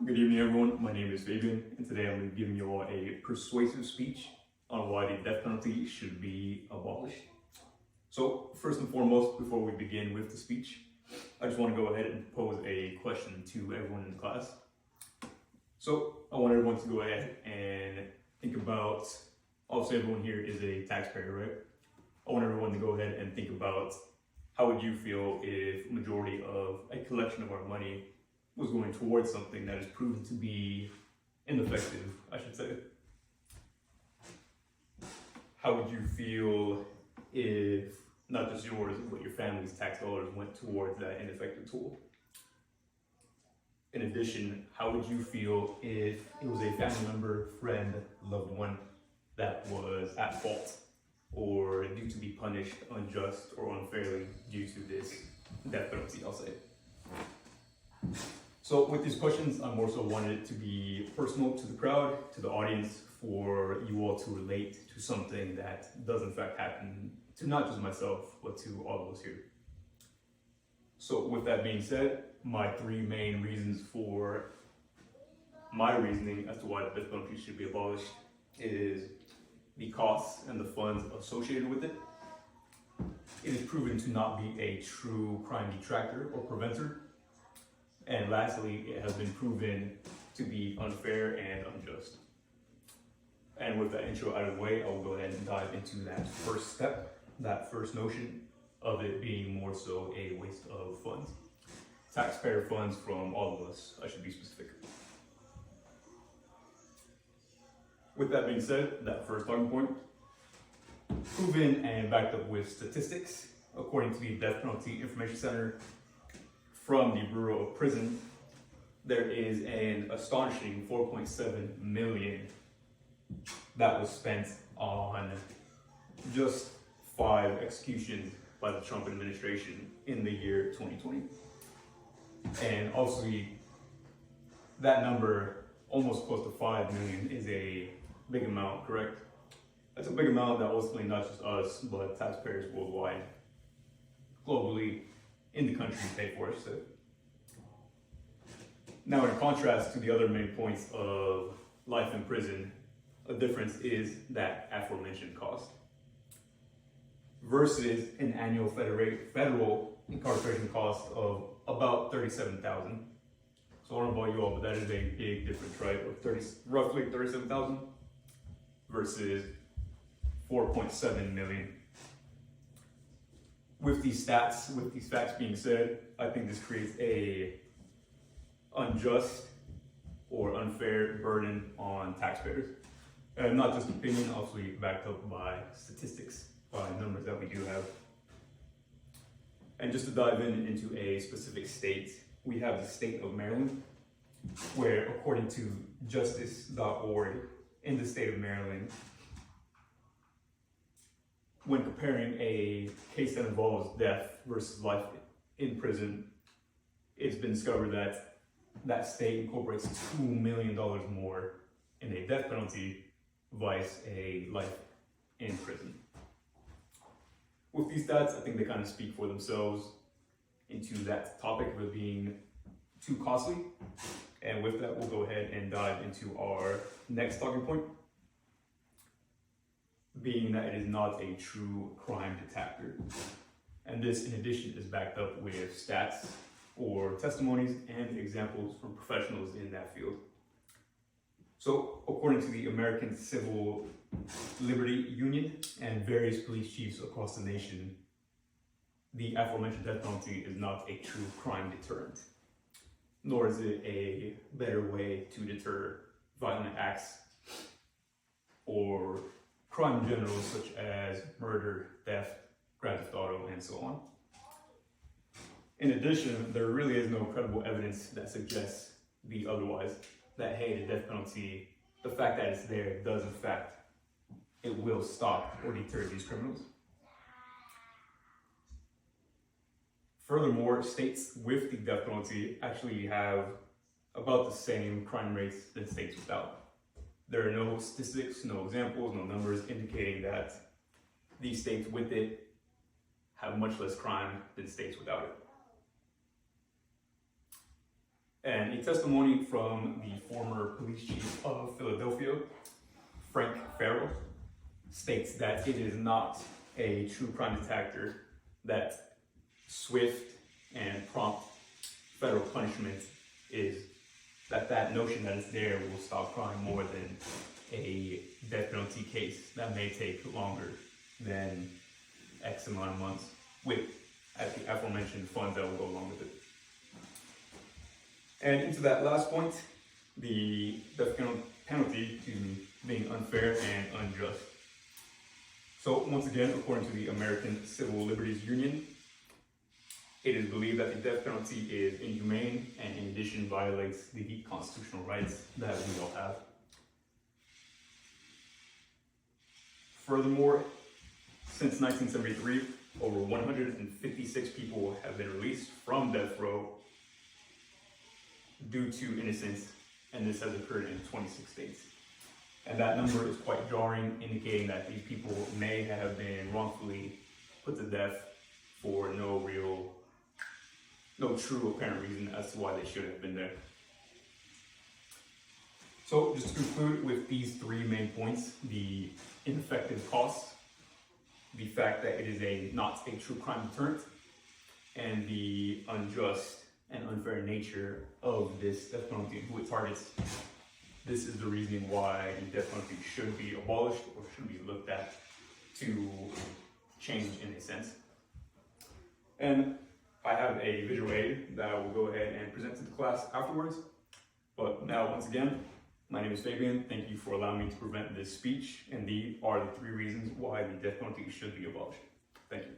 Good evening, everyone. My name is Fabian, and today I'm going to be giving you all a persuasive speech on why the death penalty should be abolished. So, first and foremost, before we begin with the speech, I just want to go ahead and pose a question to everyone in the class. So, I want everyone to go ahead and think about, obviously everyone here is a taxpayer, right? I want everyone to go ahead and think about how would you feel if majority of a collection of our money was going towards something that is proven to be ineffective, I should say. How would you feel if not just yours, but your family's tax dollars went towards that ineffective tool? In addition, how would you feel if it was a family member, friend, loved one that was at fault or due to be punished unjust or unfairly due to this death penalty, I'll say? So with these questions, I more so wanted it to be personal to the crowd, to the audience, for you all to relate to something that does in fact happen to not just myself, but to all of us here. So with that being said, my three main reasons for my reasoning as to why the death penalty should be abolished is the costs and the funds associated with it. It is proven to not be a true crime detractor or preventer. And lastly, it has been proven to be unfair and unjust. And with that intro out of the way, I will go ahead and dive into that first step, that first notion of it being more so a waste of funds. Taxpayer funds from all of us, I should be specific. With that being said, that first talking point, proven and backed up with statistics, according to the Death Penalty Information Center, from the Bureau of Prison, there is an astonishing 4.7 million that was spent on just 5 executions by the Trump administration in the year 2020. And obviously, that number, almost close to 5 million, is a big amount, correct? That's a big amount that ultimately not just us, but taxpayers worldwide, globally, in the country pay for it. So. Now, in contrast to the other main points of life in prison, a difference is that aforementioned cost versus an annual federal incarceration cost of about $37,000. So I don't know about you all, but that is a big difference, right? Of roughly $37,000 versus 4.7 million. With these facts being said, I think this creates a unjust or unfair burden on taxpayers. And not just opinion, obviously backed up by statistics, by numbers that we do have. And just to dive into a specific state, we have the state of Maryland, where according to justice.org, in the state of Maryland, when comparing a case that involves death versus life in prison, it's been discovered that that state incorporates $2 million more in a death penalty vice a life in prison. With these stats, I think they kind of speak for themselves into that topic of it being too costly. And with that, we'll go ahead and dive into our next talking point, being that it is not a true crime detractor. And this, in addition, is backed up with stats or testimonies and examples from professionals in that field. So, according to the American Civil Liberty Union and various police chiefs across the nation, the aforementioned death penalty is not a true crime deterrent, nor is it a better way to deter violent acts or crime in general, such as murder, theft, grand theft auto, and so on. In addition, there really is no credible evidence that suggests the otherwise, that hey, the death penalty, the fact that it's there does in fact, it will stop or deter these criminals. Furthermore, states with the death penalty actually have about the same crime rates than states without. There are no statistics, no examples, no numbers indicating that these states with it have much less crime than states without it. And a testimony from the former police chief of Philadelphia, Frank Farrell, states that it is not a true crime detector that swift and prompt federal punishment is, that notion that it's there will stop crime more than a death penalty case that may take longer than X amount of months with, as the aforementioned, funds that will go along with it. And into that last point, the death penalty being unfair and unjust. So once again, according to the American Civil Liberties Union, it is believed that the death penalty is inhumane and in addition violates the constitutional rights that we all have. Furthermore, since 1973, over 156 people have been released from death row due to innocence, and this has occurred in 26 states. And that number is quite jarring, indicating that these people may have been wrongfully put to death for no true apparent reason as to why they should have been there. So just to conclude with these three main points: the ineffective cost, the fact that it is not a true crime deterrent, and the unjust and unfair nature of this death penalty and who it targets. This is the reasoning why the death penalty should be abolished or should be looked at to change in a sense. And I have a visual aid that I will go ahead and present to the class afterwards. But now, once again, my name is Fabian. Thank you for allowing me to present this speech, and these are the three reasons why the death penalty should be abolished. Thank you.